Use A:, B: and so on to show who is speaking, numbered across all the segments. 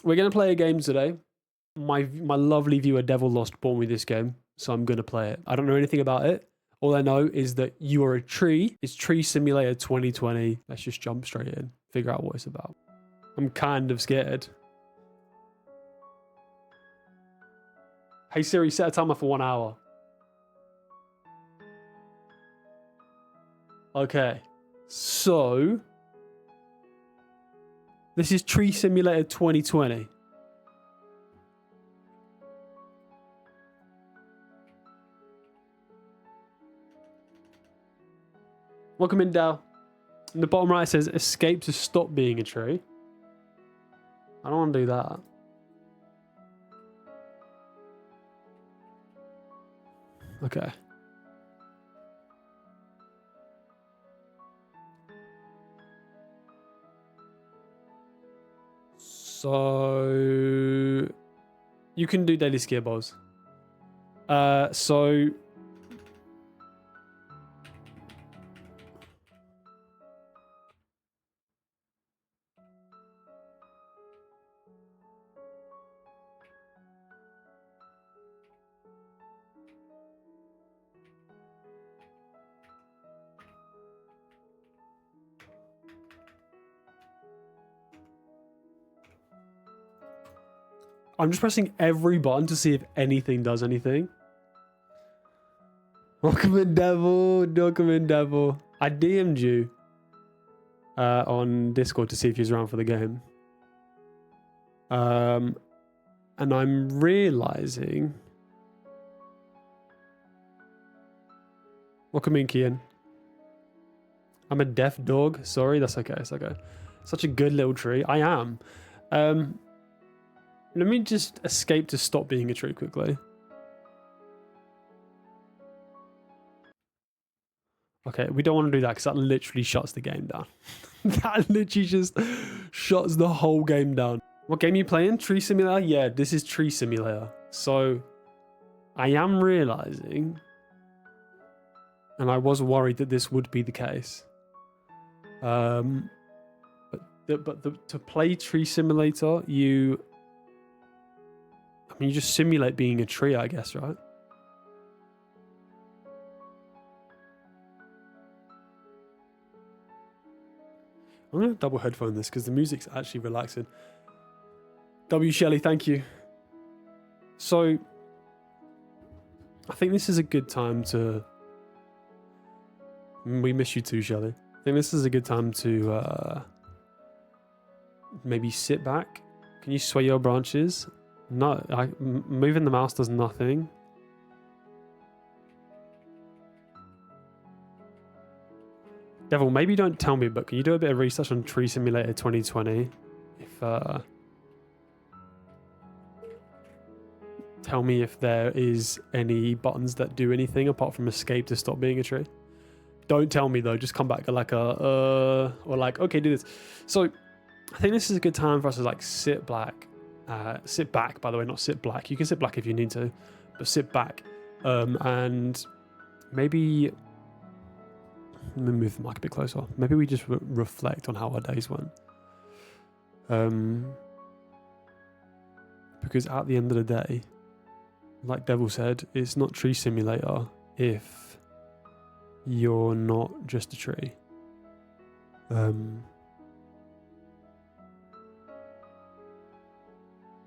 A: We're going to play a game today. My lovely viewer Devil Lost bought me this game, so I'm going to play it. I don't know anything about it. All I know is that you are a tree. It's Tree Simulator 2020. Let's just jump straight in, figure out what it's about. I'm kind of scared. Hey Siri, set a timer for 1 hour. Okay, so this is Tree Simulator 2020. Welcome in, Dal. In the bottom right it says escape to stop being a tree. I don't want to do that. Okay. So you can do daily skill balls. So I'm just pressing every button to see if anything does anything. Welcome in, Devil. Welcome in, Devil. I DM'd you on Discord to see if he was around for the game. And I'm realizing. Welcome in, Kian. I'm a deaf dog. Sorry, that's okay. It's okay. Such a good little tree. I am. Let me just escape to stop being a tree quickly. Okay, we don't want to do that because that literally shuts the game down. That literally just shuts the whole game down. What game are you playing? Tree Simulator? Yeah, this is Tree Simulator. So I am realizing, and I was worried that this would be the case. To play Tree Simulator, you just simulate being a tree, I guess, right? I'm going to double headphone this because the music's actually relaxing. W. Shelley, thank you. So, I think this is a good time to... We miss you too, Shelley. I think this is a good time to maybe sit back. Can you sway your branches? No, moving the mouse does nothing. Devil, maybe don't tell me, but can you do a bit of research on Tree Simulator 2020? Tell me if there is any buttons that do anything apart from escape to stop being a tree. Don't tell me though, just come back like or like, okay, do this. So I think this is a good time for us to like sit back, by the way, not sit black. You can sit black if you need to, but sit back. And maybe, let me move the mic a bit closer. Maybe we just reflect on how our days went. Because at the end of the day, like Devil said, it's not Tree Simulator if you're not just a tree.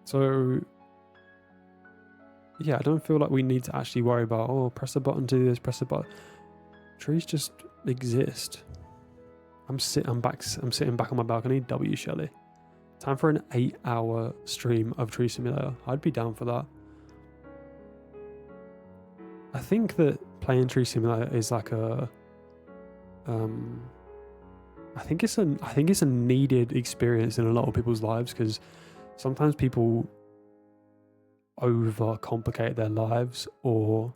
A: So yeah, I don't feel like we need to actually worry about, oh, press a button to do this, press a button. Trees just exist. I'm sitting back on my balcony. W. Shelley. Time for an 8-hour stream of Tree Simulator. I'd be down for that. I think that playing Tree Simulator is like a I think it's a needed experience in a lot of people's lives, because sometimes people overcomplicate their lives or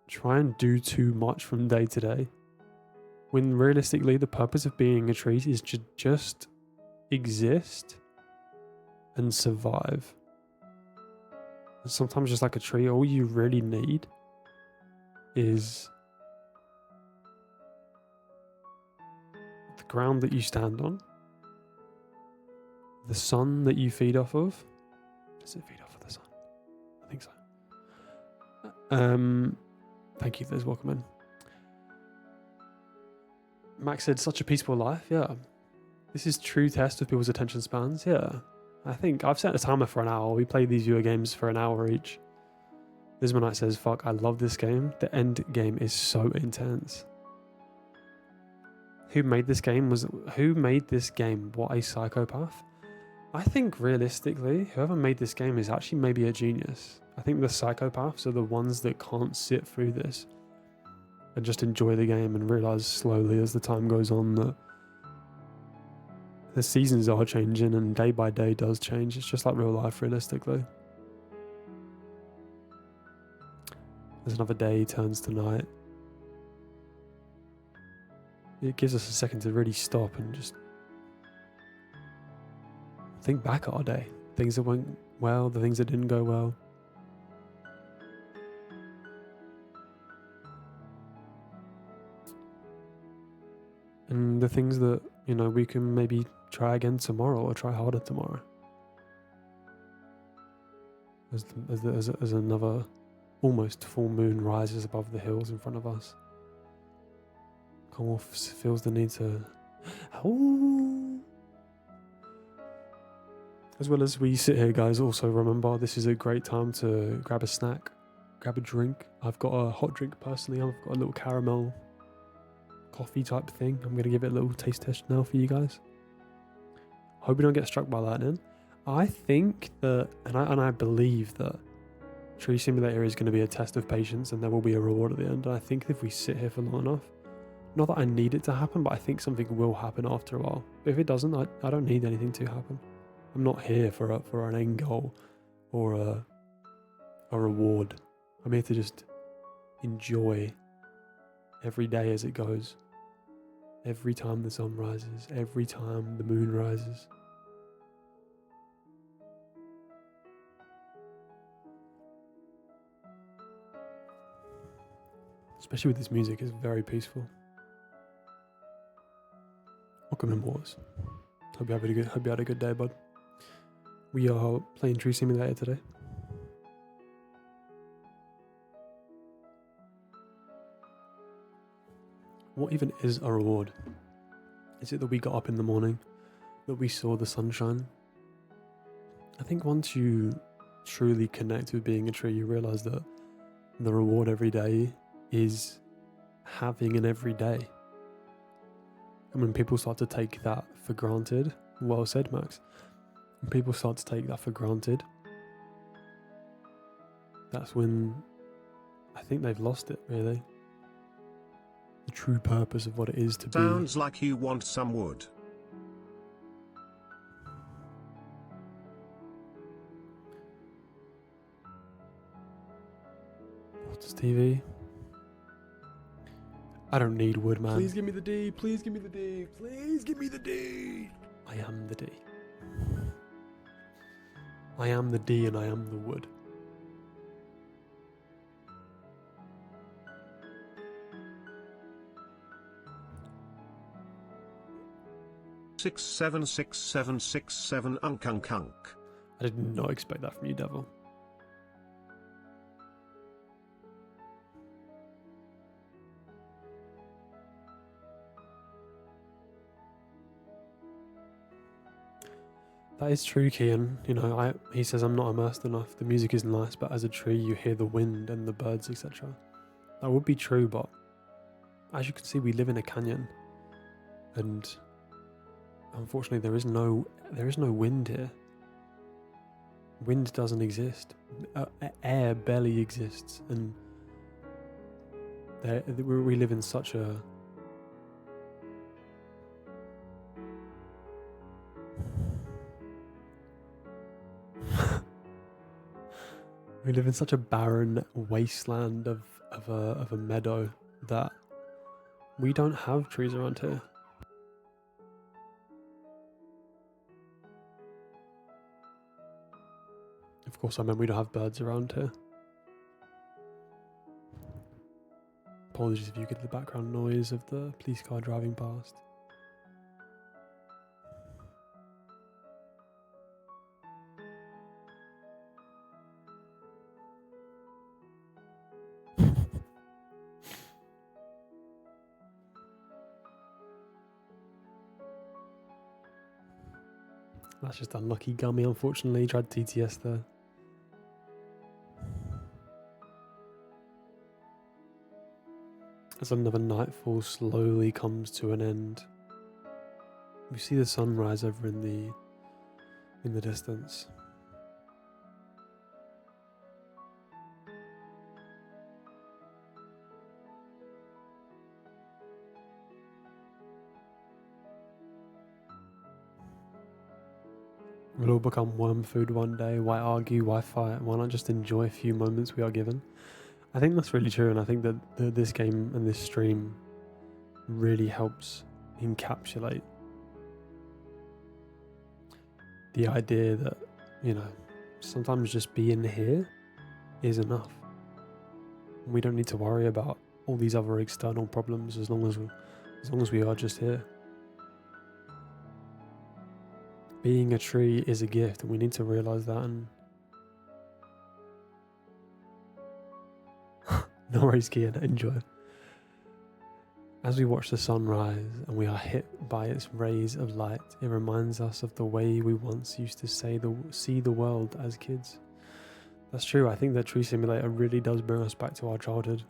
A: try and do too much from day to day, when realistically the purpose of being a tree is to just exist and survive. And sometimes just like a tree, all you really need is the ground that you stand on the sun that you feed off of. Does it feed off of the sun? I think so. Thank you for those welcome in. Max said, such a peaceful life. Yeah. This is true test of people's attention spans. Yeah. I think I've set a timer for an hour. We play these viewer games for an hour each. Lismonite says, fuck, I love this game. The end game is so intense. Who made this game? What a psychopath. I think realistically, whoever made this game is actually maybe a genius. I think the psychopaths are the ones that can't sit through this and just enjoy the game and realize slowly as the time goes on that the seasons are changing and day by day does change. It's just like real life, realistically. As another day turns to night, it gives us a second to really stop and just think back at our day. Things that went well, the things that didn't go well. And the things that, you know, we can maybe try again tomorrow or try harder tomorrow. As another almost full moon rises above the hills in front of us. Cornwall feels the need to... Oh. As well as we sit here, guys, also remember this is a great time to grab a snack, grab a drink. I've got a hot drink personally. I've got a little caramel coffee type thing. I'm going to give it a little taste test now for you guys. Hope we don't get struck by lightning. I think that, and I believe that Tree Simulator is going to be a test of patience and there will be a reward at the end. And I think if we sit here for long enough, not that I need it to happen, but I think something will happen after a while. But if it doesn't, I don't need anything to happen. I'm not here for an end goal or a reward. I'm here to just enjoy every day as it goes. Every time the sun rises, every time the moon rises. Especially with this music, it's very peaceful. Welcome in, boys. Hope you had a good day, bud. We are playing Tree Simulator today. What even is a reward? Is it that we got up in the morning, that we saw the sunshine? I think once you truly connect with being a tree, you realize that the reward every day is having an everyday. And when people start to take that for granted, well said, Max. When people start to take that for granted, that's when I think they've lost it, really. The true purpose of what it is to be.
B: Sounds like you want some wood.
A: What's TV? I don't need wood, man.
C: Please give me the D. Please give me the D. Please give me the D.
A: I am the D. I am the D and I am the wood.
B: Six seven unk.
A: I did not expect that from you, Devil. That is true, Kian. You know, he says I'm not immersed enough. The music is nice, but as a tree, you hear the wind and the birds, etc. That would be true, but as you can see, we live in a canyon, and unfortunately, there is no wind here. Wind doesn't exist. Air barely exists, and we live in such a we live in such a barren wasteland of a meadow that we don't have trees around here. Of course, I mean we don't have birds around here. Apologies if you get the background noise of the police car driving past. That's just unlucky Gummy, unfortunately. Tried TTS there. As another nightfall slowly comes to an end, we see the sunrise over in the distance. We'll all become worm food one day. Why argue? Why fight? Why not just enjoy a few moments we are given? I think that's really true, and I think that this game and this stream really helps encapsulate the idea that, you know, sometimes just being here is enough. We don't need to worry about all these other external problems as long as we are just here. Being a tree is a gift, and we need to realize that. And no worries, Kian, enjoy. As we watch the sun rise and we are hit by its rays of light, it reminds us of the way we once used to see the world as kids. That's true. I think that Tree Simulator really does bring us back to our childhood.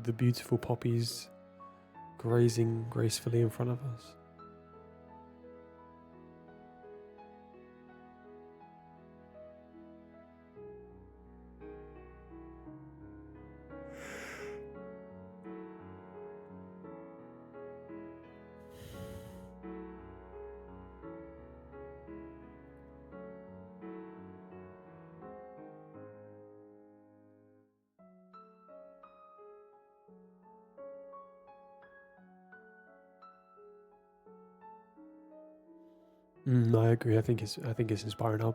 A: The beautiful poppies grazing gracefully in front of us. I agree. I think it's inspiring how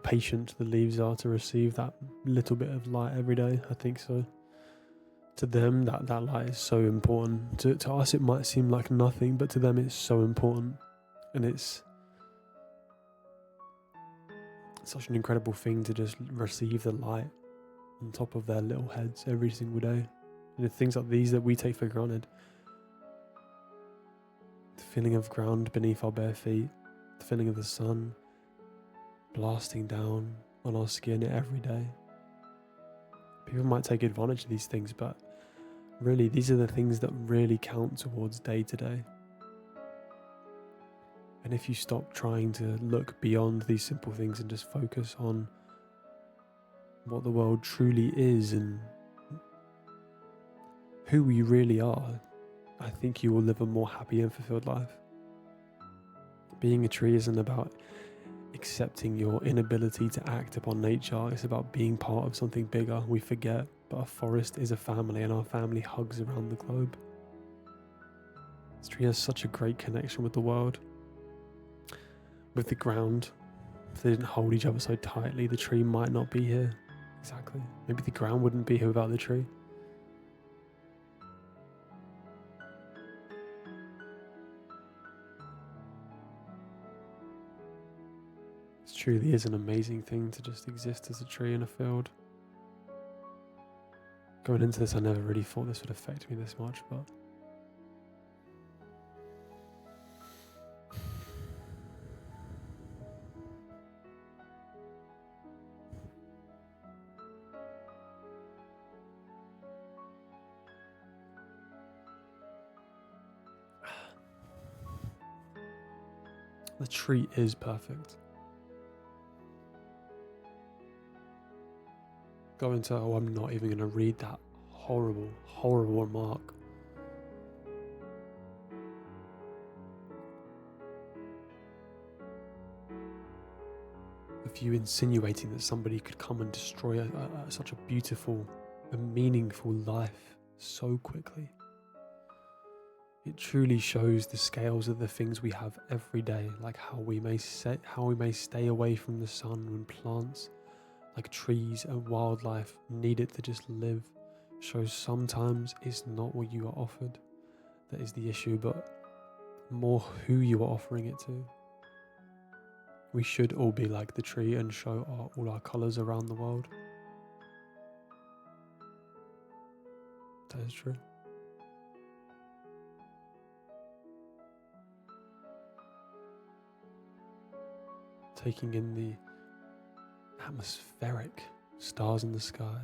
A: patient the leaves are to receive that little bit of light every day. I think so. To them, that light is so important. To us, it might seem like nothing, but to them, it's so important, and it's such an incredible thing to just receive the light on top of their little heads every single day. And things like these that we take for granted. The feeling of ground beneath our bare feet. The feeling of the sun blasting down on our skin every day. People might take advantage of these things, but really these are the things that really count towards day to day. And if you stop trying to look beyond these simple things and just focus on what the world truly is and who we really are, I think you will live a more happy and fulfilled life. Being a tree isn't about accepting your inability to act upon nature. It's about being part of something bigger. We forget, but a forest is a family, and our family hugs around the globe. This tree has such a great connection with the world, with the ground. If they didn't hold each other so tightly, the tree might not be here. Exactly. Maybe the ground wouldn't be here without the tree. It truly is an amazing thing to just exist as a tree in a field. Going into this, I never really thought this would affect me this much, but the tree is perfect. Go into, oh, I'm not even going to read that horrible, horrible remark. Of you insinuating that somebody could come and destroy such a beautiful and meaningful life so quickly. It truly shows the scales of the things we have every day, like how we may stay away from the sun when plants, like trees and wildlife, need it to just live. Shows sometimes it's not what you are offered that is the issue, but more who you are offering it to. We should all be like the tree and show all our colours around the world. That is true. taking in the atmospheric stars in the sky.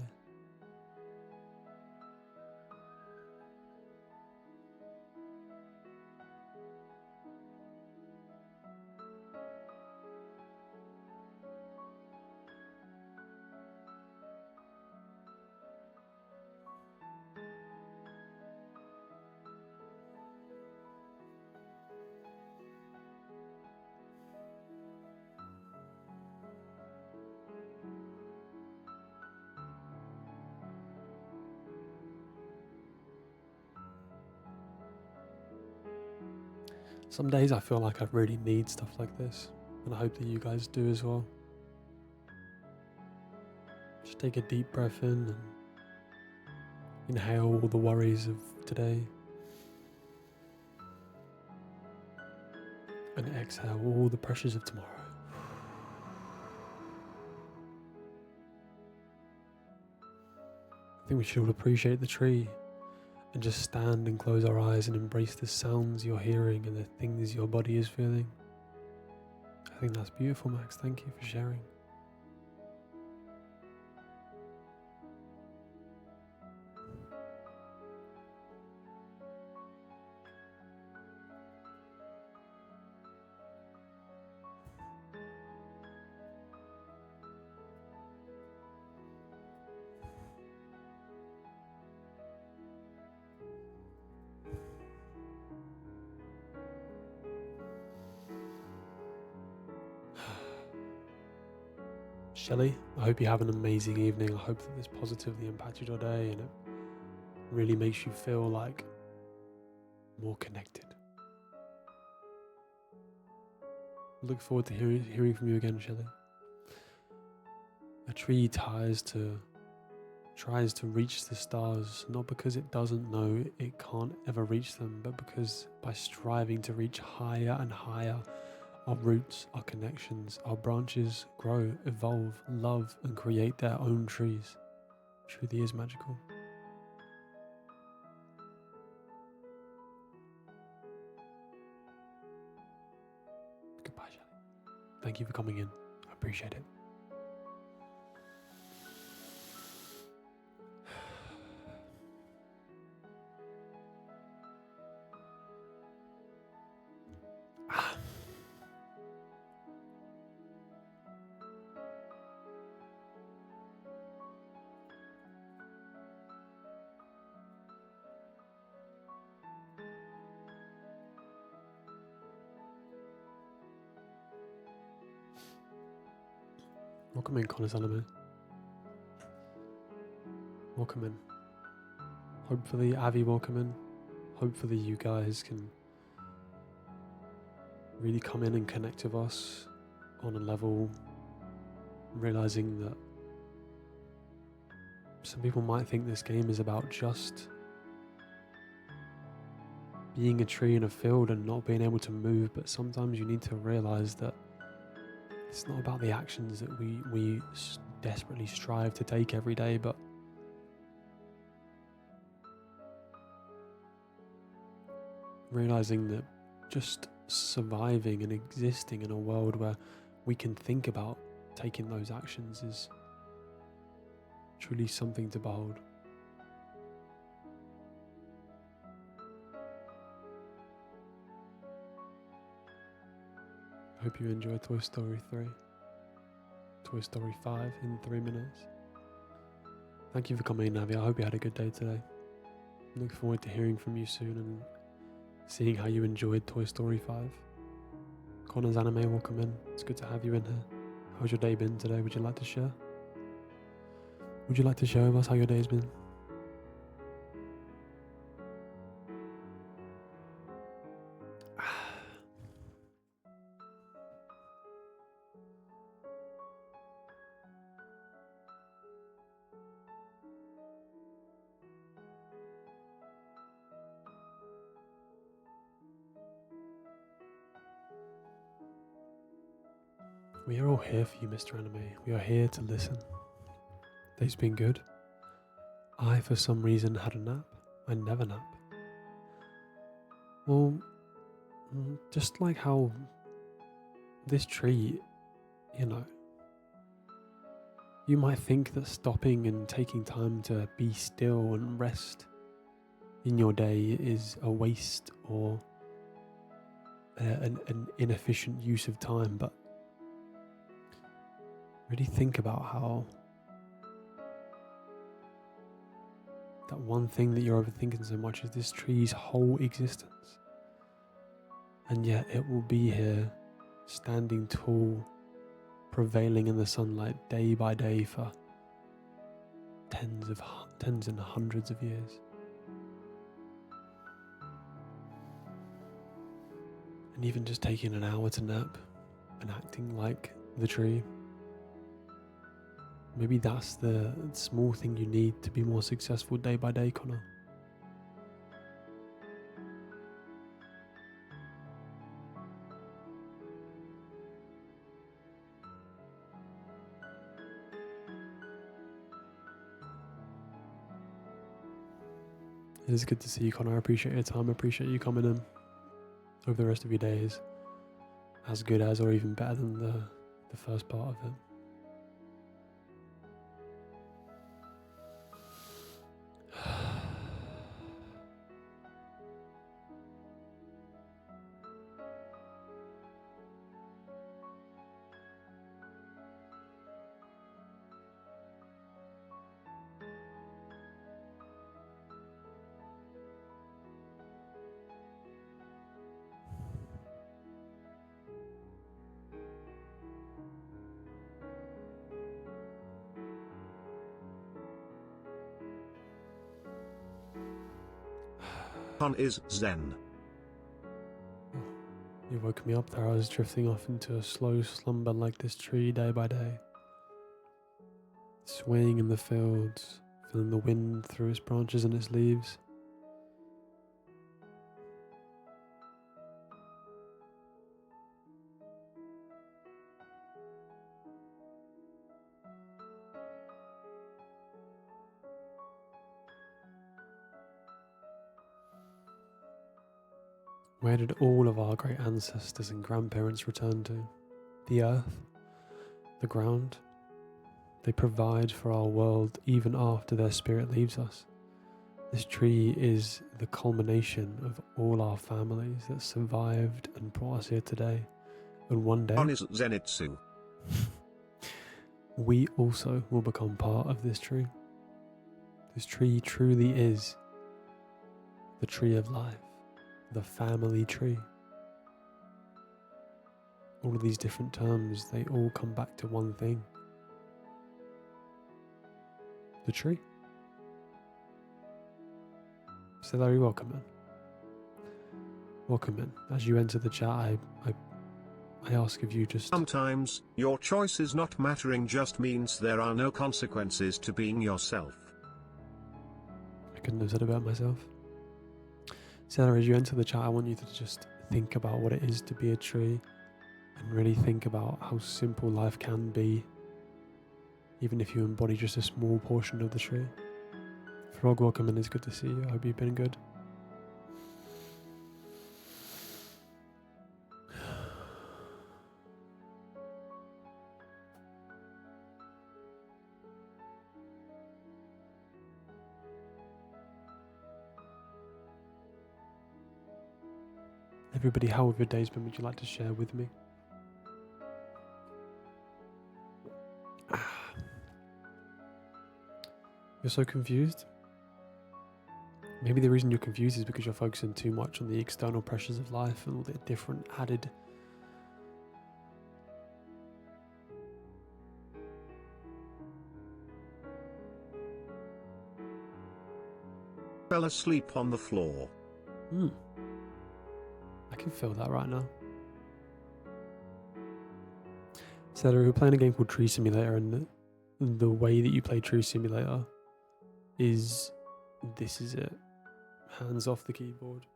A: Some days I feel like I really need stuff like this, and I hope that you guys do as well. Just take a deep breath in and inhale all the worries of today, and exhale all the pressures of tomorrow. I think we should all appreciate the tree and just stand and close our eyes and embrace the sounds you're hearing and the things your body is feeling. I think that's beautiful, Max. Thank you for sharing. Shelley, I hope you have an amazing evening. I hope that this positively impacted your day and it really makes you feel like more connected. Look forward to hearing from you again, Shelley. A tree tries to reach the stars, not because it doesn't know it can't ever reach them, but because by striving to reach higher and higher, our roots, our connections, our branches grow, evolve, love, and create their own trees. It truly is magical. Goodbye, Shelley. Thank you for coming in. I appreciate it. Welcome in, Connor Salome. Welcome in. Hopefully, Avi, welcome in. Hopefully, you guys can really come in and connect with us on a level, realizing that some people might think this game is about just being a tree in a field and not being able to move, but sometimes you need to realize that it's not about the actions that we desperately strive to take every day, but realizing that just surviving and existing in a world where we can think about taking those actions is truly something to behold. I hope you enjoyed Toy Story 3, Toy Story 5 in 3 minutes. Thank you for coming, Navi. I hope you had a good day today. Look forward to hearing from you soon and seeing how you enjoyed Toy Story 5. Connor's Anime, welcome in. It's good to have you in here. How's your day been today? Would you like to share? Would you like to share with us how your day's been? We are all here for you, Mr. Anime. We are here to listen. Day's been good. I, for some reason, had a nap. I never nap. Well, just like how this tree you know, you might think that stopping and taking time to be still and rest in your day is a waste or an inefficient use of time, but really think about how that one thing that you're overthinking so much is this tree's whole existence. And yet it will be here, standing tall, prevailing in the sunlight day by day for tens and hundreds of years. And even just taking an hour to nap and acting like the tree, maybe that's the small thing you need to be more successful day by day, Connor. It is good to see you, Connor. I appreciate your time. I appreciate you coming in. Hope the rest of your day is as good as or even better than the first part of it.
B: Fun is zen.
A: You woke me up there. I was drifting off into a slow slumber like this tree day by day. Swaying in the fields, feeling the wind through its branches and its leaves. Where did all of our great ancestors and grandparents return to? The earth, the ground. They provide for our world even after their spirit leaves us. This tree is the culmination of all our families that survived and brought us here today. And one day,
B: Fun is zenitsu.
A: we also will become part of this tree. This tree truly is the tree of life. The family tree. All of these different terms, they all come back to one thing. The tree. So Larry, welcome in. Welcome in. As you enter the chat, I ask of you just...
B: Sometimes, your choice is not mattering just means there are no consequences to being yourself.
A: I couldn't have said about myself. Sarah, as you enter the chat, I want you to just think about what it is to be a tree and really think about how simple life can be, even if you embody just a small portion of the tree. Frog, welcome in. It's good to see you. I hope you've been good. Everybody, how have your days been? Would you like to share with me? You're so confused? Maybe the reason you're confused is because you're focusing too much on the external pressures of life and all the different added...
B: Fell asleep on the floor.
A: I can feel that right now. So we're playing a game called Tree Simulator, and the way that you play Tree Simulator is, this is it. Hands off the keyboard.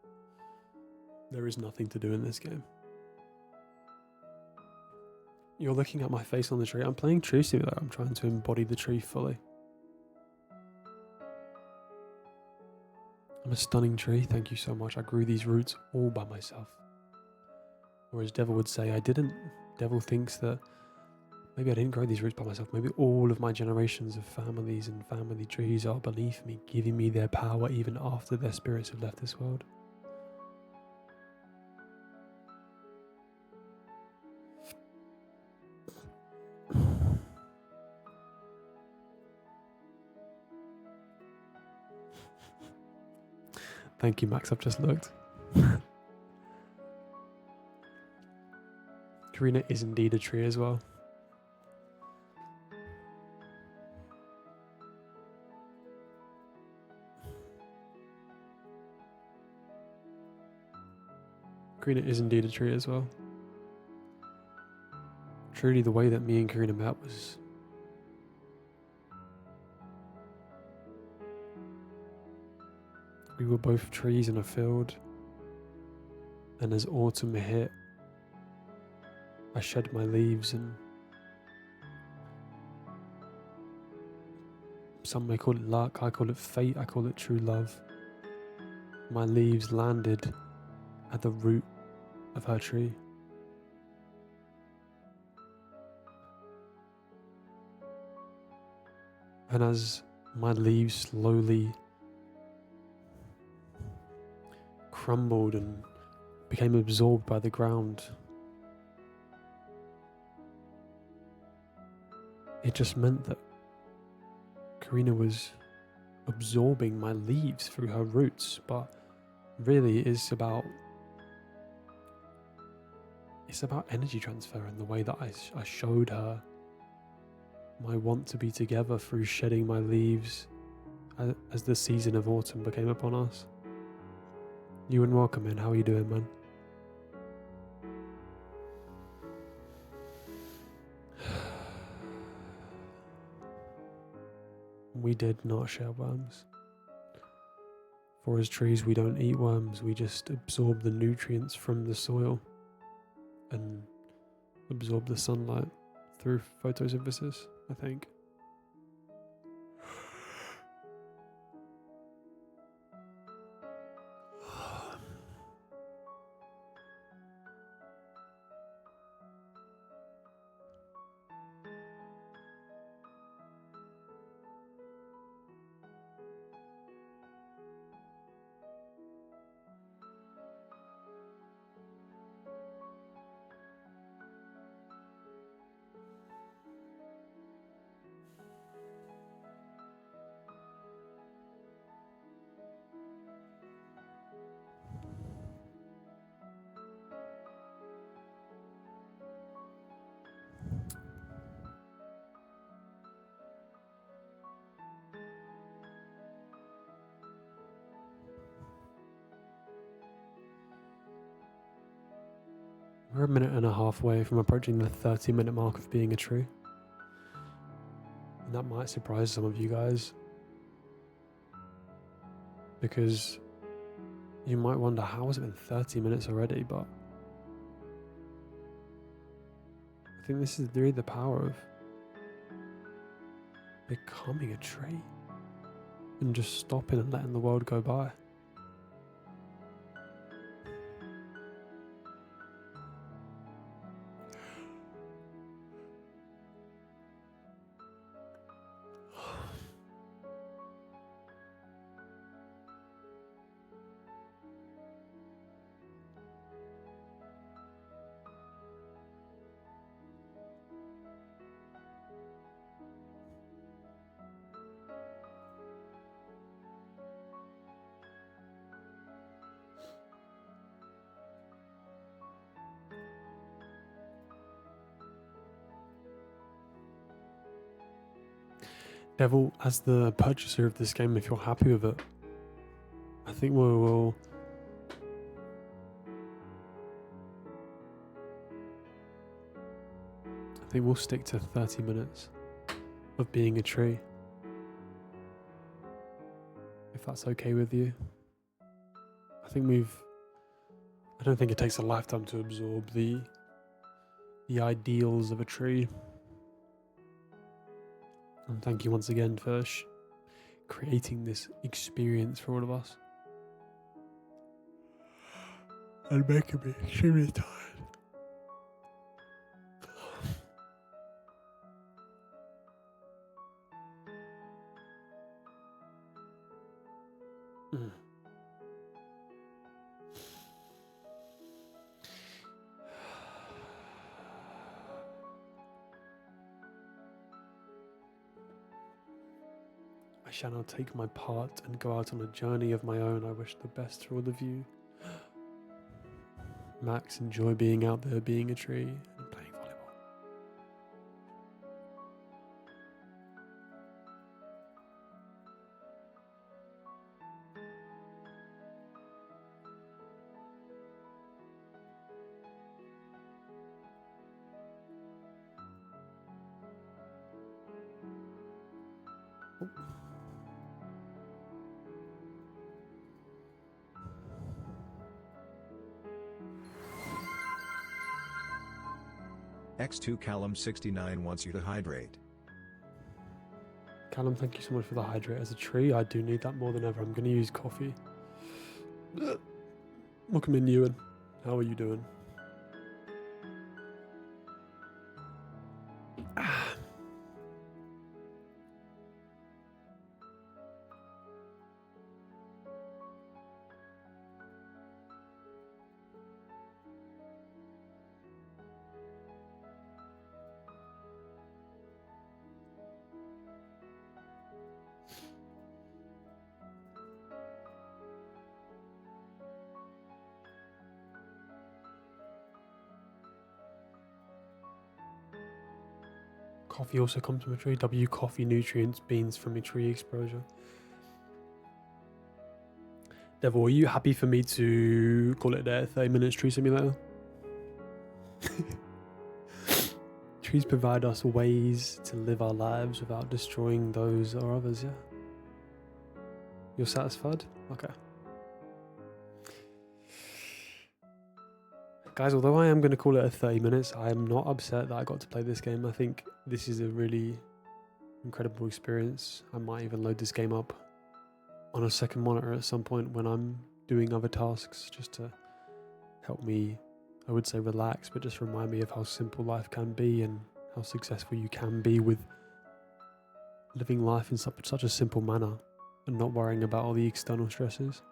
A: There is nothing to do in this game. You're looking at my face on the tree. I'm playing Tree Simulator. I'm trying to embody the tree fully. I'm a stunning tree. Thank you so much. I grew these roots all by myself. Or as Devil would say, I didn't. Devil thinks that Maybe I didn't grow these roots by myself. Maybe all of my generations of families and family trees are beneath me, giving me their power even after their spirits have left this world. Thank you, Max. I've just looked. Karina is indeed a tree as well. Karina is indeed a tree as well. Truly, the way that me and Karina met was we were both trees in a field, and as autumn hit, I shed my leaves, and some may call it luck, I call it fate, I call it true love. My leaves landed at the root of her tree. And as my leaves slowly crumbled and became absorbed by the ground, it just meant that Karina was absorbing my leaves through her roots, but really it's about energy transfer and the way that I showed her my want to be together through shedding my leaves as the season of autumn became upon us. You and welcome in. How are you doing, man? We did not share worms. For as trees, we don't eat worms. We just absorb the nutrients from the soil and absorb the sunlight through photosynthesis, I think. We're a minute and a half away from approaching the 30-minute mark of being a tree. And that might surprise some of you guys, because you might wonder, how has it been 30 minutes already? But I think this is really the power of becoming a tree and just stopping and letting the world go by. Devil, as the purchaser of this game, if you're happy with it, I think we'll stick to 30 minutes of being a tree, if that's okay with you. I don't think it takes a lifetime to absorb the ideals of a tree. And thank you once again for creating this experience for all of us. And making me extremely tired. shall now take my part and go out on a journey of my own. I wish the best for all of you. Max, enjoy being out there, being a tree, and playing volleyball.
D: X2 Callum 69 wants you to hydrate.
A: Callum, thank you so much for the hydrate. As a tree, I do need that more than ever. I'm going to use coffee. Welcome in, Ewan. How are you doing? Coffee also comes from a tree. W coffee nutrients, beans from a tree exposure. Devil, are you happy for me to call it there 30 minutes tree simulator? Trees provide us ways to live our lives without destroying those or others, yeah? You're satisfied? Okay. Guys, although I am going to call it a 30 minutes, I am not upset that I got to play this game. I think this is a really incredible experience. I might even load this game up on a second monitor at some point when I'm doing other tasks, just to help me, I would say relax, but just remind me of how simple life can be and how successful you can be with living life in such a simple manner and not worrying about all the external stresses.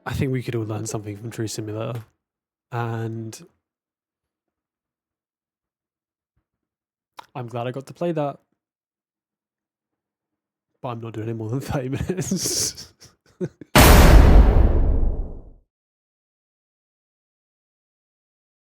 A: I think we could all learn something from Tree Simulator, and I'm glad I got to play that, but I'm not doing it more than 30 minutes.